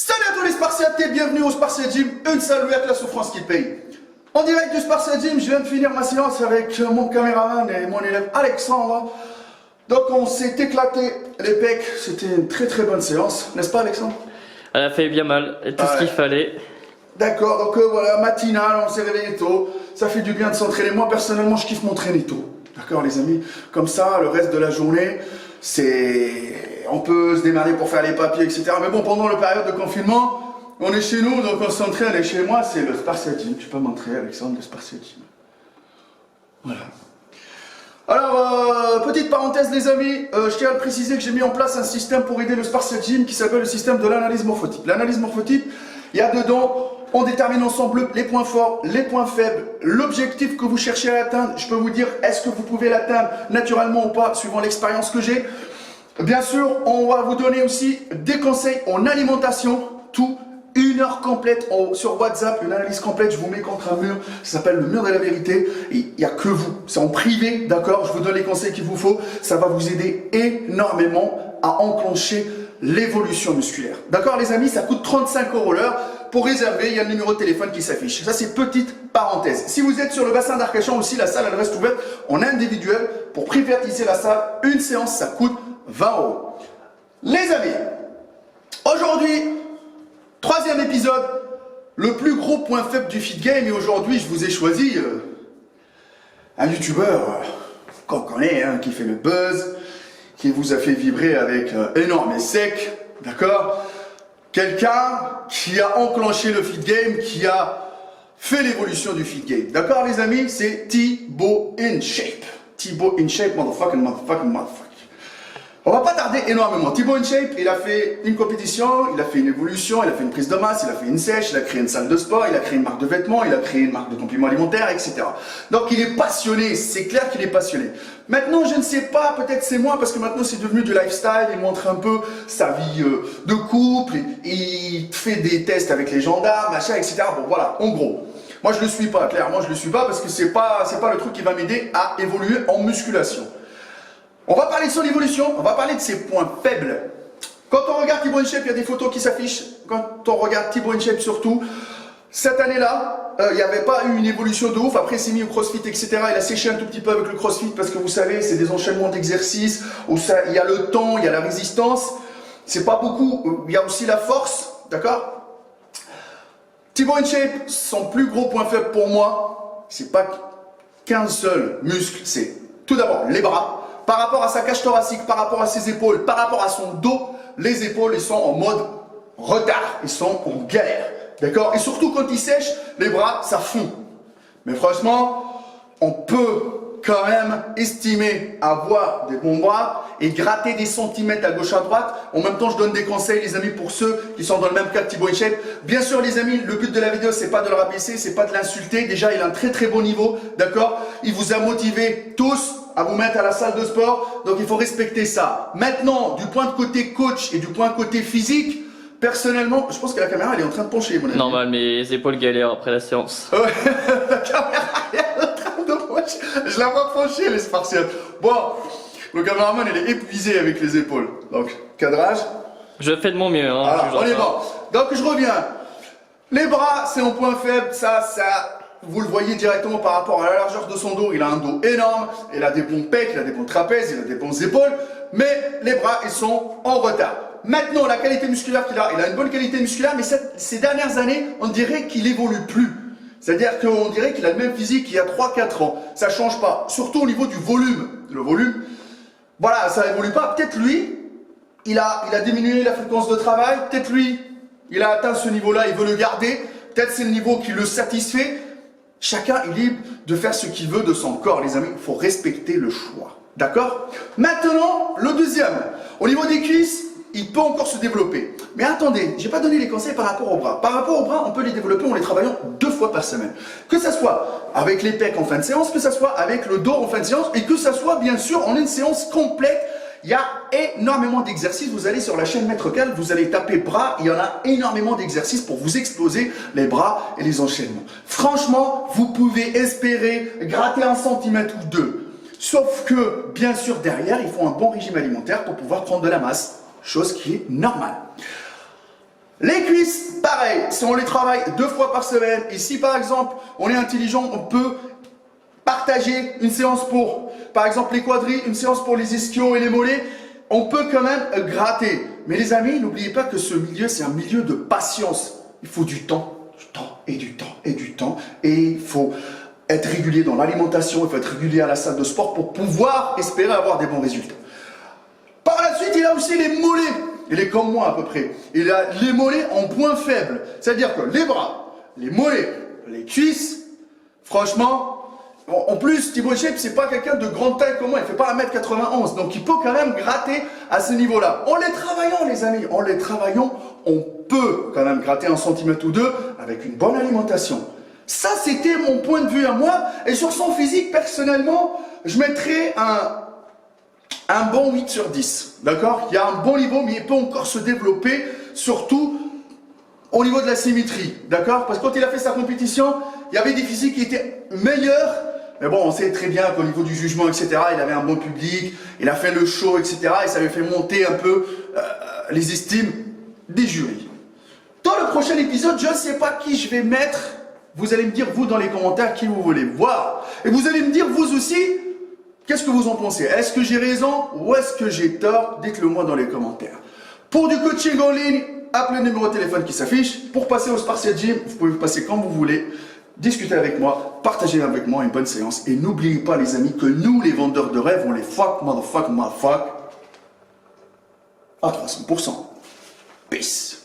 Salut à tous les Spartiates et bienvenue au Spartiate Gym, une saluée avec la souffrance qui paye. En direct du Spartiate Gym, je viens de finir ma séance avec mon caméraman et mon élève Alexandre. Donc on s'est éclaté les pecs, c'était une très bonne séance, n'est-ce pas Alexandre? Elle a fait bien mal, tout ce qu'il fallait. D'accord, donc voilà, matinale, on s'est réveillé tôt, ça fait du bien de s'entraîner. Moi personnellement, je kiffe m'entraîner tôt. D'accord les amis? Comme ça, le reste de la journée, on peut se démerder pour faire les papiers, etc. Mais bon, pendant la période de confinement, on est chez nous, donc on s'entraîne. Et chez moi, c'est le Spartiate Gym. Tu peux m'entraîner, Alexandre, le Spartiate Gym. Voilà. Alors, petite parenthèse les amis, je tiens à préciser que j'ai mis en place un système pour aider le Spartiate Gym qui s'appelle le système de l'analyse morphotype. L'analyse morphotype, il y a dedans, on détermine ensemble les points forts, les points faibles, l'objectif que vous cherchez à atteindre. Je peux vous dire, est-ce que vous pouvez l'atteindre naturellement ou pas, suivant l'expérience que j'ai. Bien sûr, on va vous donner aussi des conseils en alimentation, tout, 1 heure complète sur WhatsApp, une analyse complète, je vous mets contre un mur, ça s'appelle le mur de la vérité, et il n'y a que vous, c'est en privé, d'accord, je vous donne les conseils qu'il vous faut, ça va vous aider énormément à enclencher l'évolution musculaire. D'accord les amis, ça coûte 35 € l'heure, pour réserver, il y a le numéro de téléphone qui s'affiche. Ça c'est petite parenthèse. Si vous êtes sur le bassin d'Arcachon aussi, la salle elle reste ouverte en individuel, pour privatiser la salle, une séance ça coûte 20 €. Les amis, aujourd'hui, 3e épisode, le plus gros point faible du Fit Game, et aujourd'hui je vous ai choisi un youtubeur qu'on connaît, hein, qui fait le buzz, qui vous a fait vibrer avec énorme et sec, d'accord? Quelqu'un qui a enclenché le Fit Game, qui a fait l'évolution du Fit Game, d'accord les amis? C'est Thibaut InShape. Thibaut InShape, motherfucking. On va pas tarder énormément. Thibaut InShape, il a fait une compétition, il a fait une évolution, il a fait une prise de masse, il a fait une sèche, il a créé une salle de sport, il a créé une marque de vêtements, il a créé une marque de compléments alimentaires, etc. Donc il est passionné, c'est clair qu'il est passionné. Maintenant, je ne sais pas, peut-être c'est moi, parce que maintenant c'est devenu du lifestyle, il montre un peu sa vie de couple, il fait des tests avec les gendarmes, machin, etc. Bon voilà, en gros. Moi je le suis pas, clairement je le suis pas, parce que c'est pas le truc qui va m'aider à évoluer en musculation. On va parler de son évolution, on va parler de ses points faibles. Quand on regarde Thibaut InShape, il y a des photos qui s'affichent. Quand on regarde Thibaut InShape surtout, cette année-là, il n'y avait pas eu une évolution de ouf. Après, il s'est mis au crossfit, etc. Il a séché un tout petit peu avec le crossfit parce que vous savez, c'est des enchaînements d'exercices où il y a le temps, il y a la résistance. C'est pas beaucoup, il y a aussi la force, d'accord? Thibaut InShape, son plus gros point faible pour moi, c'est pas qu'un seul muscle, c'est tout d'abord les bras. Par rapport à sa cage thoracique, par rapport à ses épaules, par rapport à son dos, les épaules, ils sont en mode retard, ils sont en galère, d'accord? Et surtout quand ils sèchent, les bras, ça fond. Mais franchement, on peut quand même estimer avoir des bons bras et gratter des centimètres à gauche à droite. En même temps, je donne des conseils, les amis, pour ceux qui sont dans le même cas que Thibaut InShape. Bien sûr, les amis, le but de la vidéo, c'est pas de le rabaisser, c'est pas de l'insulter. Déjà, il a un très bon niveau, d'accord? Il vous a motivé tous à vous mettre à la salle de sport, donc il faut respecter ça. Maintenant, du point de côté coach et du point de côté physique, personnellement, je pense que la caméra elle est en train de pencher, mon ami. Normal, mes épaules galèrent après la séance. Ouais, la caméra elle est en train de pencher. Je la vois pencher, les Spartiates. Bon, le caméraman il est épuisé avec les épaules. Donc, cadrage. Je fais de mon mieux. Hein, alors, on est bon. Donc, je reviens. Les bras, c'est un point faible, ça. Vous le voyez directement par rapport à la largeur de son dos, il a un dos énorme, il a des bons pecs, il a des bons trapèzes, il a des bonnes épaules, mais les bras, ils sont en retard. Maintenant, la qualité musculaire qu'il a, il a une bonne qualité musculaire, mais ces dernières années, on dirait qu'il évolue plus. C'est-à-dire qu'on dirait qu'il a le même physique qu'il y a 3-4 ans. Ça ne change pas, surtout au niveau du volume. Le volume, voilà, ça évolue pas. Peut-être lui, il a diminué la fréquence de travail, peut-être lui, il a atteint ce niveau-là, il veut le garder, peut-être c'est le niveau qui le satisfait. Chacun est libre de faire ce qu'il veut de son corps, les amis. Il faut respecter le choix. D'accord? Maintenant, le deuxième. Au niveau des cuisses, il peut encore se développer. Mais attendez, je n'ai pas donné les conseils par rapport aux bras. Par rapport aux bras, on peut les développer en les travaillant 2 fois par semaine. Que ce soit avec les pecs en fin de séance, que ce soit avec le dos en fin de séance, et que ce soit bien sûr en une séance complète. Il y a énormément d'exercices, vous allez sur la chaîne Maître Cal, vous allez taper bras, il y en a énormément d'exercices pour vous exploser les bras et les enchaînements. Franchement, vous pouvez espérer gratter 1 centimètre ou 2. Sauf que, bien sûr, derrière, il faut un bon régime alimentaire pour pouvoir prendre de la masse, chose qui est normale. Les cuisses. cuisses, pareil, si on les travaille 2 fois par semaine, et si par exemple on est intelligent, on peut partager une séance pour, par exemple les quadris, une séance pour les ischios et les mollets, on peut quand même gratter. Mais les amis, n'oubliez pas que ce milieu, c'est un milieu de patience. Il faut du temps et du temps et du temps. Et il faut être régulier dans l'alimentation, il faut être régulier à la salle de sport pour pouvoir espérer avoir des bons résultats. Par la suite, il a aussi les mollets. Il est comme moi à peu près. Il a les mollets en point faible. C'est-à-dire que les bras, les mollets, les cuisses, franchement, en plus, Thibaut Shep, c'est pas quelqu'un de grande taille comme moi, il fait pas 1m91, donc il peut quand même gratter à ce niveau-là. En les travaillant, les amis, en les travaillant, on peut quand même gratter 1 centimètre ou 2 avec une bonne alimentation. Ça, c'était mon point de vue à moi, et sur son physique, personnellement, je mettrais un bon 8 sur 10, d'accord? Il y a un bon niveau, mais il peut encore se développer, surtout au niveau de la symétrie, d'accord? Parce que quand il a fait sa compétition, il y avait des physiques qui étaient meilleurs, mais bon, on sait très bien qu'au niveau du jugement, etc., il avait un bon public, il a fait le show, etc., et ça lui fait monter un peu les estimes des jurys. Dans le prochain épisode, je ne sais pas qui je vais mettre, vous allez me dire, vous, dans les commentaires, qui vous voulez voir, et vous allez me dire, vous aussi, qu'est-ce que vous en pensez? Est-ce que j'ai raison ou est-ce que j'ai tort? Dites-le moi dans les commentaires. Pour du coaching en ligne, appelez le numéro de téléphone qui s'affiche. Pour passer au Spartiate Gym, vous pouvez passer quand vous voulez. Discutez avec moi, partagez avec moi une bonne séance. Et n'oubliez pas les amis que nous, les vendeurs de rêves, on les fuck, motherfuck, à 300%. Peace.